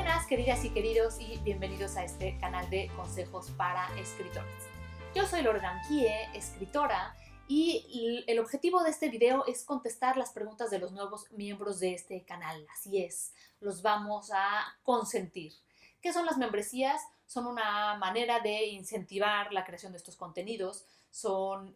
Buenas, queridas y queridos, y bienvenidos a este canal de consejos para escritores. Yo soy Loredan Kie, escritora, y el objetivo de este video es contestar las preguntas de los nuevos miembros de este canal. Así es, los vamos a consentir. ¿Qué son las membresías? Son una manera de incentivar la creación de estos contenidos. Son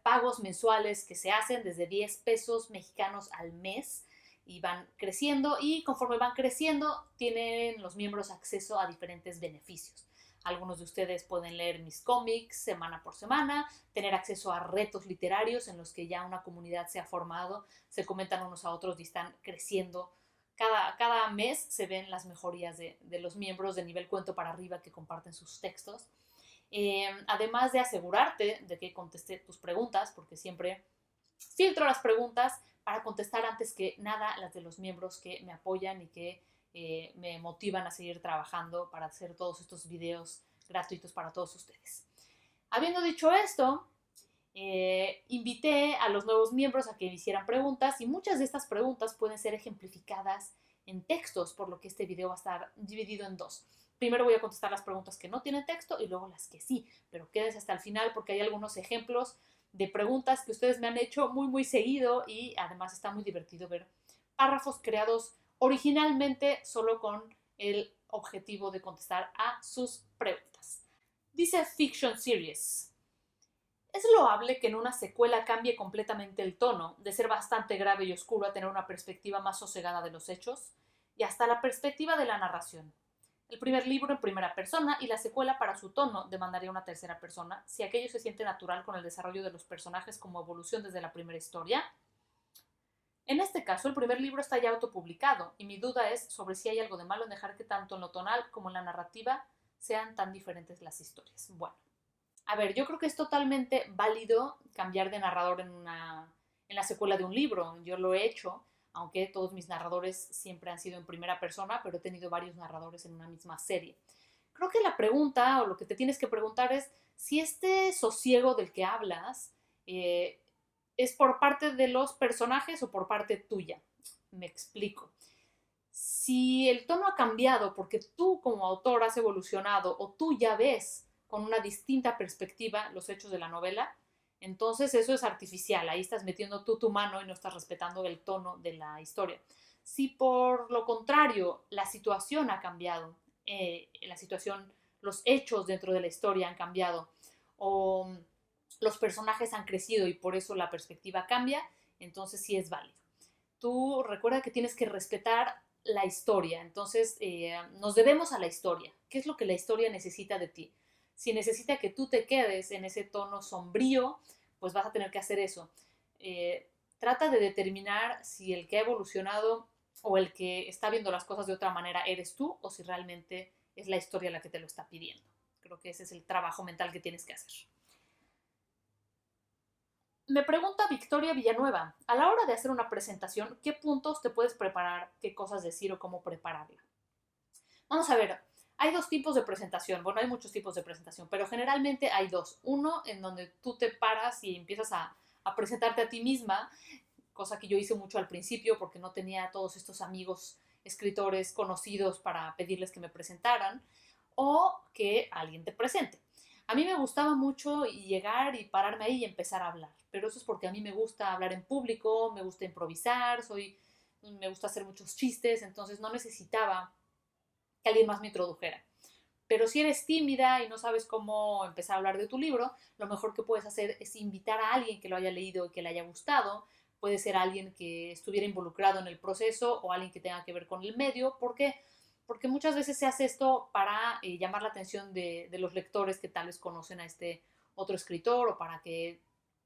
pagos mensuales que se hacen desde 10 pesos mexicanos al mes y van creciendo, y conforme van creciendo tienen los miembros acceso a diferentes beneficios. Algunos de ustedes pueden leer mis cómics semana por semana, tener acceso a retos literarios en los que ya una comunidad se ha formado, se comentan unos a otros y están creciendo. Cada mes se ven las mejorías de los miembros de nivel cuento para arriba que comparten sus textos. Además de asegurarte de que contesté tus preguntas, porque siempre filtro las preguntas para contestar antes que nada las de los miembros que me apoyan y que me motivan a seguir trabajando para hacer todos estos videos gratuitos para todos ustedes. Habiendo dicho esto, invité a los nuevos miembros a que me hicieran preguntas, y muchas de estas preguntas pueden ser ejemplificadas en textos, por lo que este video va a estar dividido en dos. Primero voy a contestar las preguntas que no tienen texto y luego las que sí, pero quédense hasta el final porque hay algunos ejemplos de preguntas que ustedes me han hecho muy seguido, y además está muy divertido ver párrafos creados originalmente solo con el objetivo de contestar a sus preguntas. Dice Fiction Series: ¿es loable que en una secuela cambie completamente el tono, de ser bastante grave y oscuro a tener una perspectiva más sosegada de los hechos, y hasta la perspectiva de la narración? El primer libro en primera persona y la secuela para su tono demandaría una tercera persona, si aquello se siente natural con el desarrollo de los personajes como evolución desde la primera historia. En este caso, el primer libro está ya autopublicado, y mi duda es sobre si hay algo de malo en dejar que tanto en lo tonal como en la narrativa sean tan diferentes las historias. Bueno, a ver, yo creo que es totalmente válido cambiar de narrador en la secuela de un libro. Yo lo he hecho, aunque todos mis narradores siempre han sido en primera persona, pero he tenido varios narradores en una misma serie. Creo que la pregunta, o lo que te tienes que preguntar, es si este sosiego del que hablas es por parte de los personajes o por parte tuya. Me explico. Si el tono ha cambiado porque tú como autor has evolucionado, o tú ya ves con una distinta perspectiva los hechos de la novela, entonces eso es artificial. Ahí estás metiendo tú tu mano y no estás respetando el tono de la historia. Si por lo contrario la situación ha cambiado, los hechos dentro de la historia han cambiado, o los personajes han crecido y por eso la perspectiva cambia, entonces sí es válido. Tú recuerda que tienes que respetar la historia, entonces nos debemos a la historia. ¿Qué es lo que la historia necesita de ti? Si necesita que tú te quedes en ese tono sombrío, pues vas a tener que hacer eso. Trata de determinar si el que ha evolucionado o el que está viendo las cosas de otra manera eres tú, o si realmente es la historia la que te lo está pidiendo. Creo que ese es el trabajo mental que tienes que hacer. Me pregunta Victoria Villanueva: a la hora de hacer una presentación, ¿qué puntos te puedes preparar, qué cosas decir o cómo prepararla? Vamos a ver, hay dos tipos de presentación. Bueno, hay muchos tipos de presentación, pero generalmente hay dos. Uno en donde tú te paras y empiezas a presentarte a ti misma, cosa que yo hice mucho al principio porque no tenía todos estos amigos escritores conocidos para pedirles que me presentaran, o que alguien te presente. A mí me gustaba mucho llegar y pararme ahí y empezar a hablar, pero eso es porque a mí me gusta hablar en público, me gusta improvisar, me gusta hacer muchos chistes, entonces no necesitaba que alguien más me introdujera. Pero si eres tímida y no sabes cómo empezar a hablar de tu libro, lo mejor que puedes hacer es invitar a alguien que lo haya leído y que le haya gustado. Puede ser alguien que estuviera involucrado en el proceso o alguien que tenga que ver con el medio. ¿Por qué? Porque muchas veces se hace esto para llamar la atención de los lectores que tal vez conocen a este otro escritor, o para que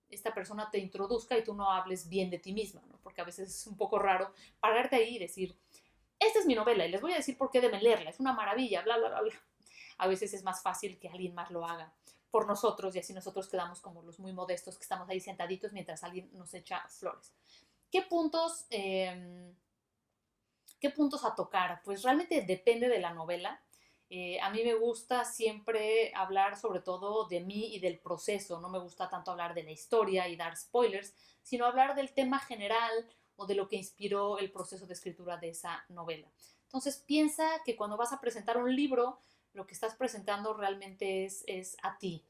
esta persona te introduzca y tú no hables bien de ti misma, ¿no? Porque a veces es un poco raro pararte ahí y decir: esta es mi novela y les voy a decir por qué deben leerla, es una maravilla, bla, bla, bla, bla. A veces es más fácil que alguien más lo haga por nosotros, y así nosotros quedamos como los muy modestos que estamos ahí sentaditos mientras alguien nos echa flores. ¿Qué puntos a tocar? Pues realmente depende de la novela. A mí me gusta siempre hablar sobre todo de mí y del proceso. No me gusta tanto hablar de la historia y dar spoilers, sino hablar del tema general o de lo que inspiró el proceso de escritura de esa novela. Entonces piensa que cuando vas a presentar un libro, lo que estás presentando realmente es a ti,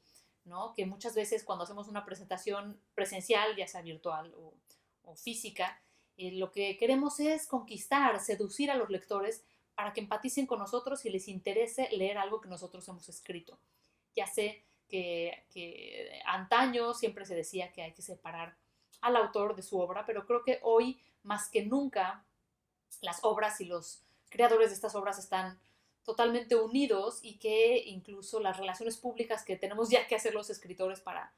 ¿no? Que muchas veces cuando hacemos una presentación presencial, ya sea virtual o física, lo que queremos es conquistar, seducir a los lectores para que empaticen con nosotros y les interese leer algo que nosotros hemos escrito. Ya sé que antaño siempre se decía que hay que separar al autor de su obra, pero creo que hoy más que nunca las obras y los creadores de estas obras están totalmente unidos y que incluso las relaciones públicas que tenemos ya que hacer los escritores para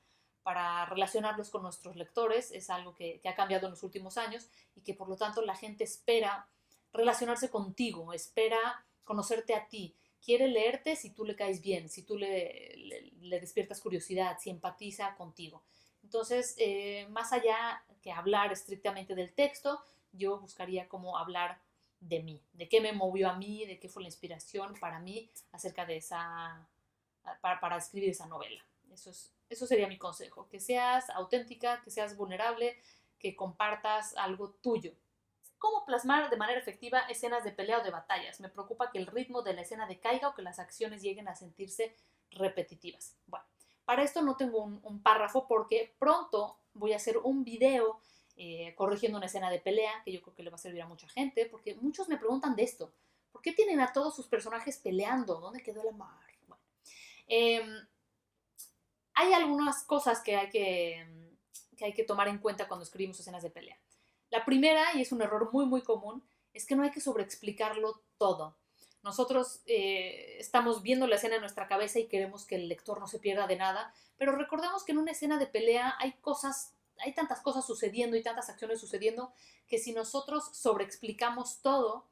relacionarlos con nuestros lectores es algo que ha cambiado en los últimos años y que por lo tanto la gente espera relacionarse contigo, espera conocerte a ti, quiere leerte si tú le caes bien, si tú le despiertas curiosidad, si empatiza contigo. Entonces, más allá que hablar estrictamente del texto, yo buscaría como hablar de mí, de qué me movió a mí, de qué fue la inspiración para mí acerca de para escribir esa novela. Eso sería mi consejo, que seas auténtica, que seas vulnerable, que compartas algo tuyo. ¿Cómo plasmar de manera efectiva escenas de pelea o de batallas? Me preocupa que el ritmo de la escena decaiga o que las acciones lleguen a sentirse repetitivas. Bueno, para esto no tengo un párrafo porque pronto voy a hacer un video corrigiendo una escena de pelea que yo creo que le va a servir a mucha gente porque muchos me preguntan de esto. ¿Por qué tienen a todos sus personajes peleando? ¿Dónde quedó la mar? Bueno, eh, hay algunas cosas que hay que tomar en cuenta cuando escribimos escenas de pelea. La primera, y es un error muy, muy común, es que no hay que sobreexplicarlo todo. Nosotros estamos viendo la escena en nuestra cabeza y queremos que el lector no se pierda de nada, pero recordemos que en una escena de pelea hay tantas cosas sucediendo y tantas acciones sucediendo que si nosotros sobreexplicamos todo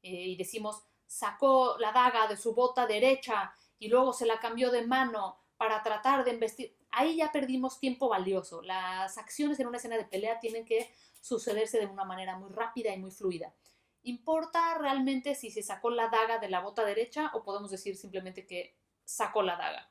y decimos, sacó la daga de su bota derecha y luego se la cambió de mano para tratar de embestir, ahí ya perdimos tiempo valioso. Las acciones en una escena de pelea tienen que sucederse de una manera muy rápida y muy fluida. ¿Importa realmente si se sacó la daga de la bota derecha o podemos decir simplemente que sacó la daga?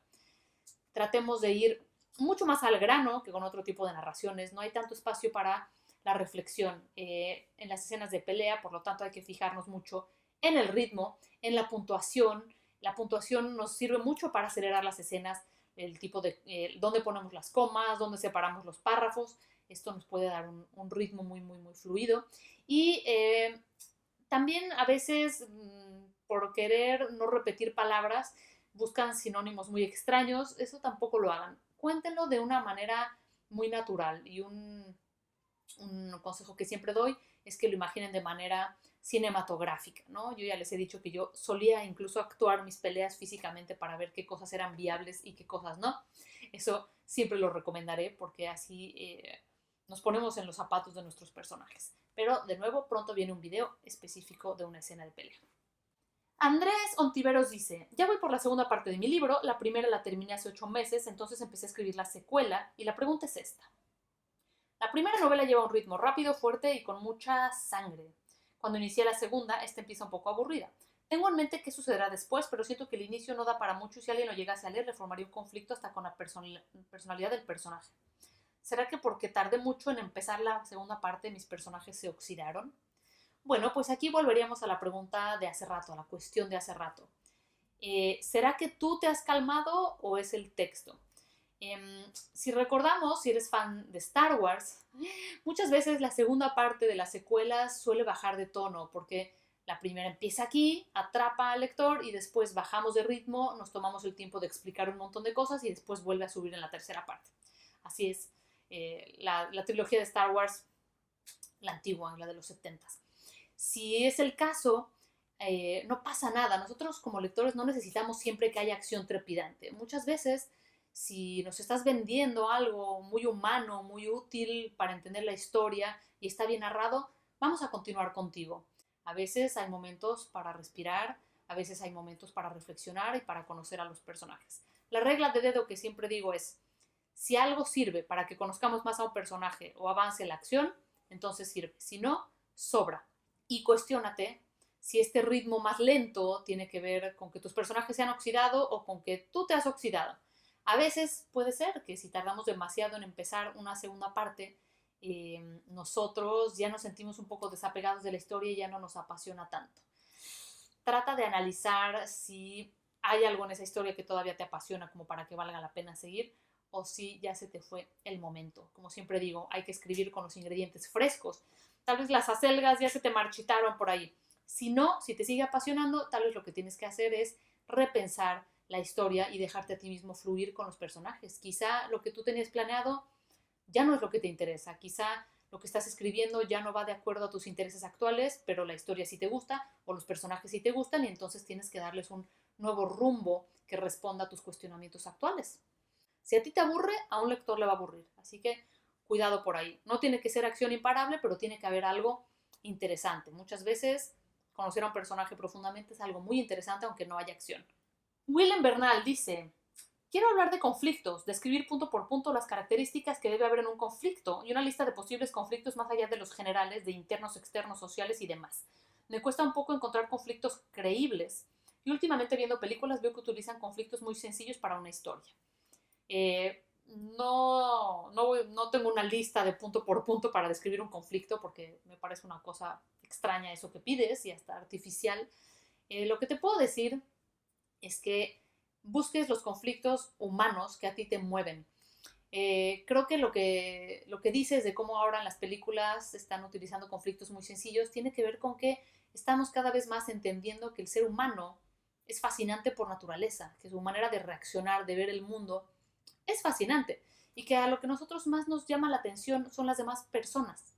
Tratemos de ir mucho más al grano que con otro tipo de narraciones. No hay tanto espacio para la reflexión en las escenas de pelea, por lo tanto hay que fijarnos mucho en el ritmo, en la puntuación. La puntuación nos sirve mucho para acelerar las escenas, el tipo de dónde ponemos las comas, dónde separamos los párrafos. Esto nos puede dar un ritmo muy, muy, muy fluido. Y también a veces, por querer no repetir palabras, buscan sinónimos muy extraños. Eso tampoco lo hagan. Cuéntenlo de una manera muy natural. Y un consejo que siempre doy es que lo imaginen de manera cinematográfica, ¿no? Yo ya les he dicho que yo solía incluso actuar mis peleas físicamente para ver qué cosas eran viables y qué cosas no. Eso siempre lo recomendaré porque así nos ponemos en los zapatos de nuestros personajes. Pero de nuevo, pronto viene un video específico de una escena de pelea. Andrés Ontiveros dice, ya voy por la segunda parte de mi libro, la primera la terminé hace 8 meses, entonces empecé a escribir la secuela y la pregunta es esta. La primera novela lleva un ritmo rápido, fuerte y con mucha sangre. Cuando inicié la segunda, esta empieza un poco aburrida. Tengo en mente qué sucederá después, pero siento que el inicio no da para mucho y si alguien lo llegase a leer, le formaría un conflicto hasta con la personalidad del personaje. ¿Será que porque tardé mucho en empezar la segunda parte, mis personajes se oxidaron? Bueno, pues aquí volveríamos a la pregunta de hace rato, a la cuestión de hace rato. ¿Será que tú te has calmado o es el texto? Si recordamos, si eres fan de Star Wars, muchas veces la segunda parte de las secuelas suele bajar de tono porque la primera empieza aquí, atrapa al lector y después bajamos de ritmo, nos tomamos el tiempo de explicar un montón de cosas y después vuelve a subir en la tercera parte. Así es la trilogía de Star Wars, la antigua, la de los 70s. Si es el caso, no pasa nada. Nosotros como lectores no necesitamos siempre que haya acción trepidante. Muchas veces si nos estás vendiendo algo muy humano, muy útil para entender la historia y está bien narrado, vamos a continuar contigo. A veces hay momentos para respirar, a veces hay momentos para reflexionar y para conocer a los personajes. La regla de dedo que siempre digo es, si algo sirve para que conozcamos más a un personaje o avance la acción, entonces sirve. Si no, sobra. Y cuestiónate si este ritmo más lento tiene que ver con que tus personajes se han oxidado o con que tú te has oxidado. A veces puede ser que si tardamos demasiado en empezar una segunda parte, nosotros ya nos sentimos un poco desapegados de la historia y ya no nos apasiona tanto. trata de analizar si hay algo en esa historia que todavía te apasiona como para que valga la pena seguir o si ya se te fue el momento. Como siempre digo, hay que escribir con los ingredientes frescos. Tal vez las acelgas ya se te marchitaron por ahí. Si no, si te sigue apasionando, tal vez lo que tienes que hacer es repensar la historia y dejarte a ti mismo fluir con los personajes. Quizá lo que tú tenías planeado ya no es lo que te interesa. Quizá lo que estás escribiendo ya no va de acuerdo a tus intereses actuales, pero la historia sí te gusta o los personajes sí te gustan y entonces tienes que darles un nuevo rumbo que responda a tus cuestionamientos actuales. Si a ti te aburre, a un lector le va a aburrir. Así que cuidado por ahí. No tiene que ser acción imparable, pero tiene que haber algo interesante. Muchas veces conocer a un personaje profundamente es algo muy interesante, aunque no haya acción. Willem Bernal dice, quiero hablar de conflictos, describir punto por punto las características que debe haber en un conflicto y una lista de posibles conflictos más allá de los generales, de internos, externos, sociales y demás. Me cuesta un poco encontrar conflictos creíbles y últimamente viendo películas veo que utilizan conflictos muy sencillos para una historia. No tengo una lista de punto por punto para describir un conflicto porque me parece una cosa extraña eso que pides y hasta artificial. Lo que te puedo decir es que busques los conflictos humanos que a ti te mueven. Creo que lo que dices de cómo ahora en las películas están utilizando conflictos muy sencillos tiene que ver con que estamos cada vez más entendiendo que el ser humano es fascinante por naturaleza, que su manera de reaccionar, de ver el mundo, es fascinante y que a lo que nosotros más nos llama la atención son las demás personas.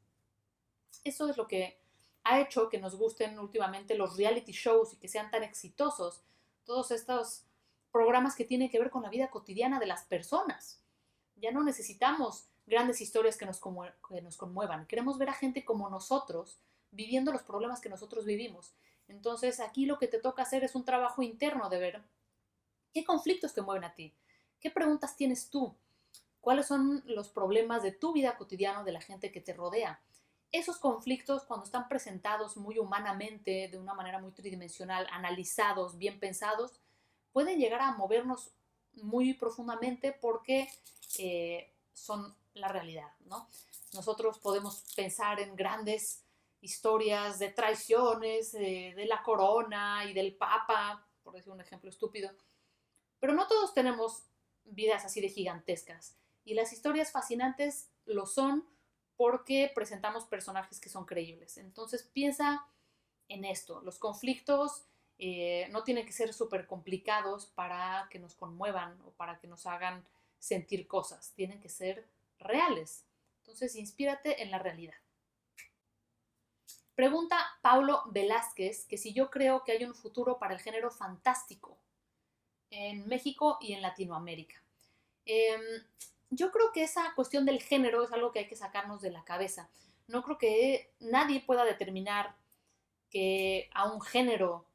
Eso es lo que ha hecho que nos gusten últimamente los reality shows y que sean tan exitosos todos estos programas que tienen que ver con la vida cotidiana de las personas. Ya no necesitamos grandes historias que nos conmuevan. Queremos ver a gente como nosotros viviendo los problemas que nosotros vivimos. Entonces aquí lo que te toca hacer es un trabajo interno de ver qué conflictos te mueven a ti, qué preguntas tienes tú, cuáles son los problemas de tu vida cotidiana, de la gente que te rodea. Esos conflictos, cuando están presentados muy humanamente, de una manera muy tridimensional, analizados, bien pensados, pueden llegar a movernos muy profundamente porque son la realidad, ¿no? Nosotros podemos pensar en grandes historias de traiciones, de la corona y del papa, por decir un ejemplo estúpido, pero no todos tenemos vidas así de gigantescas. Y las historias fascinantes lo son porque presentamos personajes que son creíbles. Entonces piensa en esto. Los conflictos no tienen que ser súper complicados para que nos conmuevan o para que nos hagan sentir cosas. Tienen que ser reales. Entonces inspírate en la realidad. Pregunta Paulo Velázquez que si yo creo que hay un futuro para el género fantástico en México y en Latinoamérica. Yo creo que esa cuestión del género es algo que hay que sacarnos de la cabeza. No creo que nadie pueda determinar que a un género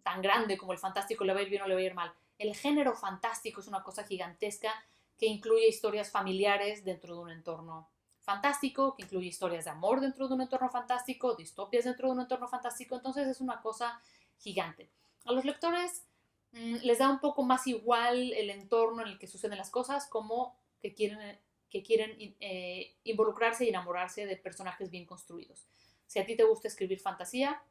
tan grande como el fantástico le va a ir bien o le va a ir mal. El género fantástico es una cosa gigantesca que incluye historias familiares dentro de un entorno fantástico, que incluye historias de amor dentro de un entorno fantástico, distopias dentro de un entorno fantástico, entonces es una cosa gigante. A los lectores les da un poco más igual el entorno en el que suceden las cosas, como que quieren involucrarse y enamorarse de personajes bien construidos. Si a ti te gusta escribir fantasía,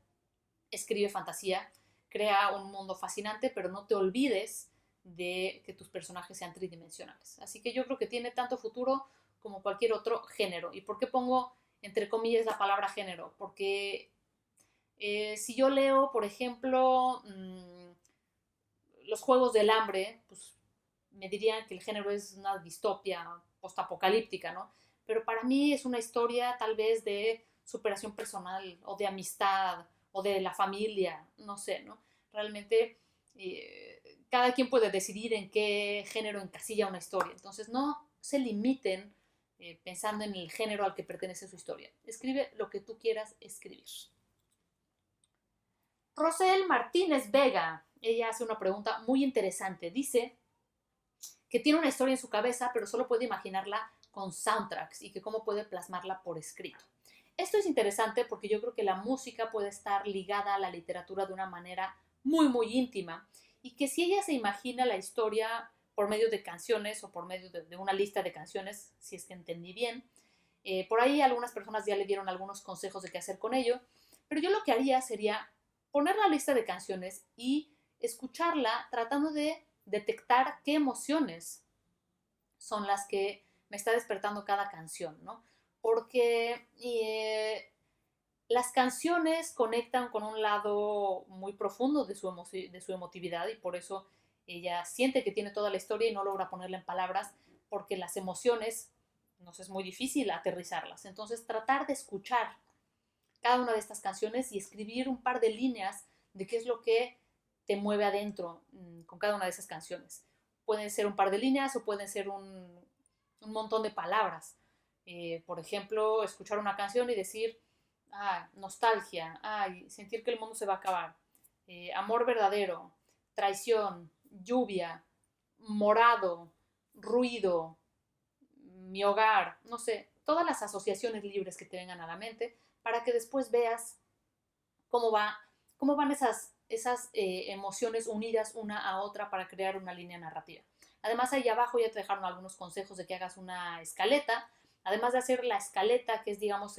escribe fantasía, crea un mundo fascinante, pero no te olvides de que tus personajes sean tridimensionales. Así que yo creo que tiene tanto futuro como cualquier otro género. ¿Y por qué pongo entre comillas la palabra género? Porque si yo leo, por ejemplo, los Juegos del Hambre, pues me dirían que el género es una distopia postapocalíptica, ¿no? Pero para mí es una historia tal vez de superación personal o de amistad o de la familia, no sé, ¿no? Realmente cada quien puede decidir en qué género encasilla una historia. Entonces no se limiten pensando en el género al que pertenece su historia. Escribe lo que tú quieras escribir. Rosel Martínez Vega, ella hace una pregunta muy interesante. Dice que tiene una historia en su cabeza, pero solo puede imaginarla con soundtracks y que cómo puede plasmarla por escrito. Esto es interesante porque yo creo que la música puede estar ligada a la literatura de una manera muy, muy íntima y que si ella se imagina la historia por medio de canciones o por medio de una lista de canciones, si es que entendí bien, por ahí algunas personas ya le dieron algunos consejos de qué hacer con ello, pero yo lo que haría sería poner la lista de canciones y escucharla tratando de detectar qué emociones son las que me está despertando cada canción, ¿no? Porque las canciones conectan con un lado muy profundo de su emotividad y por eso ella siente que tiene toda la historia y no logra ponerla en palabras porque las emociones nos es muy difícil aterrizarlas. Entonces tratar de escuchar cada una de estas canciones y escribir un par de líneas de qué es lo que te mueve adentro con cada una de esas canciones. Pueden ser un par de líneas o pueden ser un montón de palabras. Por ejemplo, escuchar una canción y decir, nostalgia, sentir que el mundo se va a acabar, amor verdadero, traición, lluvia, morado, ruido, mi hogar, no sé, todas las asociaciones libres que te vengan a la mente para que después veas cómo va, cómo van esas emociones unidas una a otra para crear una línea narrativa. Además, ahí abajo ya te dejaron algunos consejos de que hagas una escaleta. Además de hacer la escaleta, que es, digamos,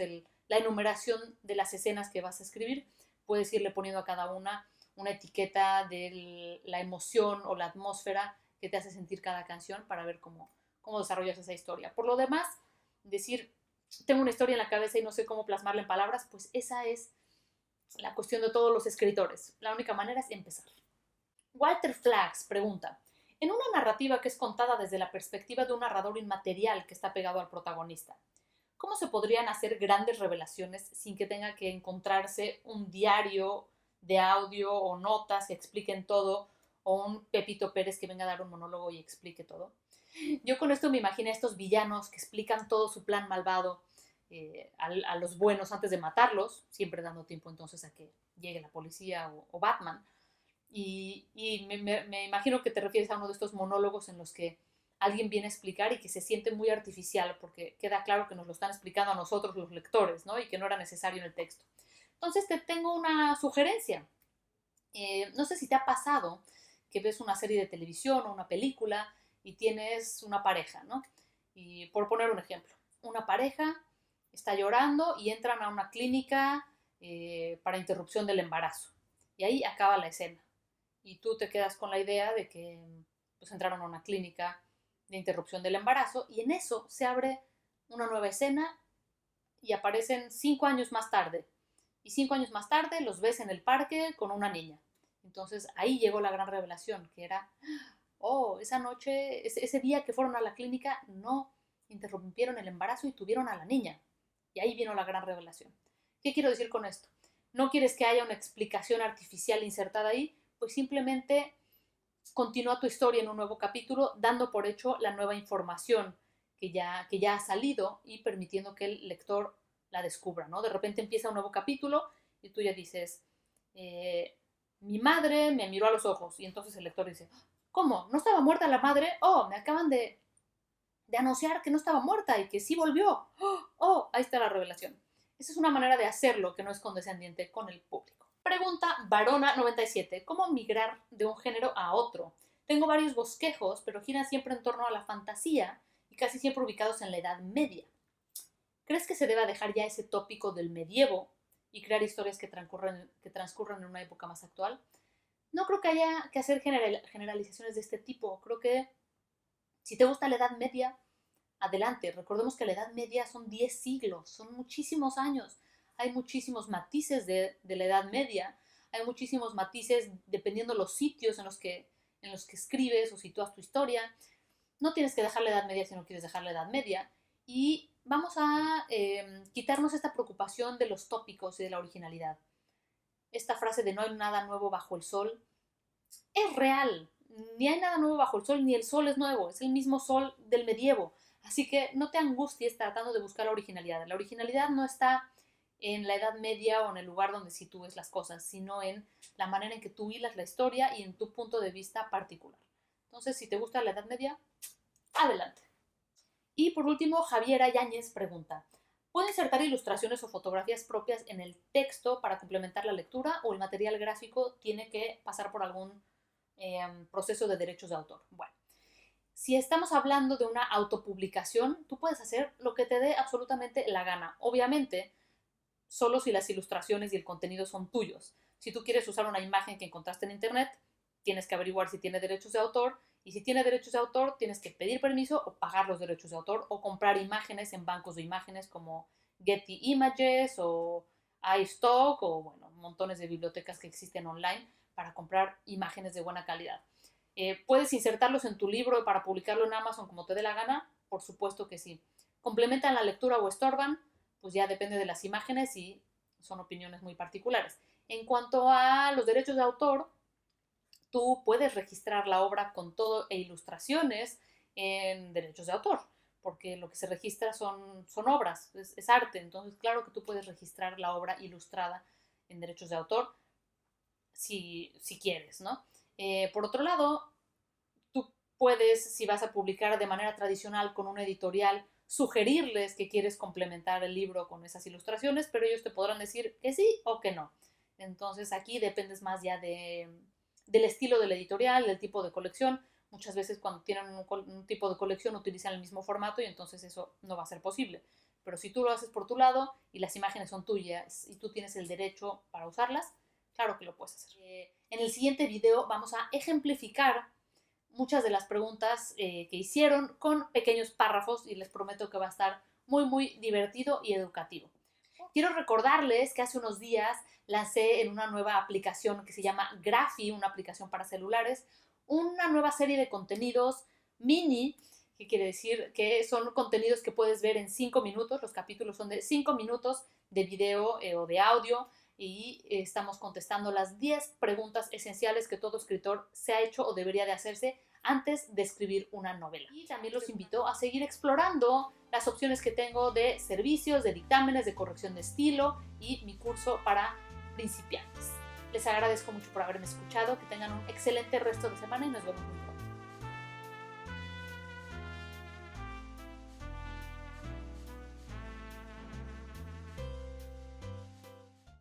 la enumeración de las escenas que vas a escribir, puedes irle poniendo a cada una etiqueta de la emoción o la atmósfera que te hace sentir cada canción para ver cómo desarrollas esa historia. Por lo demás, decir, tengo una historia en la cabeza y no sé cómo plasmarla en palabras, pues esa es la cuestión de todos los escritores. La única manera es empezar. Walter Flax pregunta, en una narrativa que es contada desde la perspectiva de un narrador inmaterial que está pegado al protagonista, ¿cómo se podrían hacer grandes revelaciones sin que tenga que encontrarse un diario de audio o notas que expliquen todo o un Pepito Pérez que venga a dar un monólogo y explique todo? Yo con esto me imaginé a estos villanos que explican todo su plan malvado a los buenos antes de matarlos, siempre dando tiempo entonces a que llegue la policía o Batman. Y me imagino que te refieres a uno de estos monólogos en los que alguien viene a explicar y que se siente muy artificial porque queda claro que nos lo están explicando a nosotros los lectores, ¿no? Y que no era necesario en el texto. Entonces te tengo una sugerencia. No sé si te ha pasado que ves una serie de televisión o una película y tienes una pareja, ¿no? Y por poner un ejemplo, una pareja está llorando y entran a una clínica para interrupción del embarazo. Y ahí acaba la escena. Y tú te quedas con la idea de que pues, entraron a una clínica de interrupción del embarazo y en eso se abre una nueva escena y aparecen 5 años más tarde. Y 5 años más tarde los ves en el parque con una niña. Entonces ahí llegó la gran revelación, que era, esa noche, ese día que fueron a la clínica, no interrumpieron el embarazo y tuvieron a la niña. Y ahí vino la gran revelación. ¿Qué quiero decir con esto? ¿No quieres que haya una explicación artificial insertada ahí? Pues simplemente continúa tu historia en un nuevo capítulo, dando por hecho la nueva información que ya ha salido y permitiendo que el lector la descubra, ¿no? De repente empieza un nuevo capítulo y tú ya dices, mi madre me miró a los ojos y entonces el lector dice, ¿cómo? ¿No estaba muerta la madre? Me acaban de anunciar que no estaba muerta y que sí volvió. Ahí está la revelación. Esa es una manera de hacerlo que no es condescendiente con el público. Pregunta Varona97. ¿Cómo migrar de un género a otro? Tengo varios bosquejos, pero giran siempre en torno a la fantasía y casi siempre ubicados en la Edad Media. ¿Crees que se deba dejar ya ese tópico del medievo y crear historias que transcurran en una época más actual? No creo que haya que hacer generalizaciones de este tipo. Creo que si te gusta la Edad Media, adelante. Recordemos que la Edad Media son 10 siglos, son muchísimos años. Hay muchísimos matices de la Edad Media, hay muchísimos matices dependiendo los sitios en los que escribes o sitúas tu historia. No tienes que dejar la Edad Media si no quieres dejar la Edad Media. Y vamos a quitarnos esta preocupación de los tópicos y de la originalidad. Esta frase de no hay nada nuevo bajo el sol es real. Ni hay nada nuevo bajo el sol, ni el sol es nuevo, es el mismo sol del medievo. Así que no te angusties tratando de buscar la originalidad. La originalidad no está en la Edad Media o en el lugar donde sitúes las cosas, sino en la manera en que tú hilas la historia y en tu punto de vista particular. Entonces, si te gusta la Edad Media, adelante. Y por último, Javiera Yáñez pregunta, ¿puedo insertar ilustraciones o fotografías propias en el texto para complementar la lectura o el material gráfico tiene que pasar por algún proceso de derechos de autor? Bueno, si estamos hablando de una autopublicación, tú puedes hacer lo que te dé absolutamente la gana. Obviamente, solo si las ilustraciones y el contenido son tuyos. Si tú quieres usar una imagen que encontraste en internet, tienes que averiguar si tiene derechos de autor, y si tiene derechos de autor, tienes que pedir permiso o pagar los derechos de autor o comprar imágenes en bancos de imágenes como Getty Images o iStock o, bueno, montones de bibliotecas que existen online para comprar imágenes de buena calidad. ¿Puedes insertarlos en tu libro para publicarlo en Amazon como te dé la gana? Por supuesto que sí. ¿Complementan la lectura o estorban? Pues ya depende de las imágenes y son opiniones muy particulares. En cuanto a los derechos de autor, tú puedes registrar la obra con todo e ilustraciones en derechos de autor, porque lo que se registra son obras, es arte. Entonces, claro que tú puedes registrar la obra ilustrada en derechos de autor si quieres, ¿no? Por otro lado, tú puedes, si vas a publicar de manera tradicional con una editorial, sugerirles que quieres complementar el libro con esas ilustraciones, pero ellos te podrán decir que sí o que no. Entonces aquí dependes más ya del estilo de la editorial, del tipo de colección. Muchas veces cuando tienen un tipo de colección utilizan el mismo formato y entonces eso no va a ser posible. Pero si tú lo haces por tu lado y las imágenes son tuyas y tú tienes el derecho para usarlas, claro que lo puedes hacer. En el siguiente video vamos a ejemplificar muchas de las preguntas que hicieron con pequeños párrafos y les prometo que va a estar muy, muy divertido y educativo. Quiero recordarles que hace unos días lancé en una nueva aplicación que se llama Graphy, una aplicación para celulares, una nueva serie de contenidos mini, que quiere decir que son contenidos que puedes ver en 5 minutos. Los capítulos son de 5 minutos de video o de audio y estamos contestando las 10 preguntas esenciales que todo escritor se ha hecho o debería de hacerse antes de escribir una novela. Y también los invito a seguir explorando las opciones que tengo de servicios, de dictámenes, de corrección de estilo y mi curso para principiantes. Les agradezco mucho por haberme escuchado, que tengan un excelente resto de semana y nos vemos muy pronto.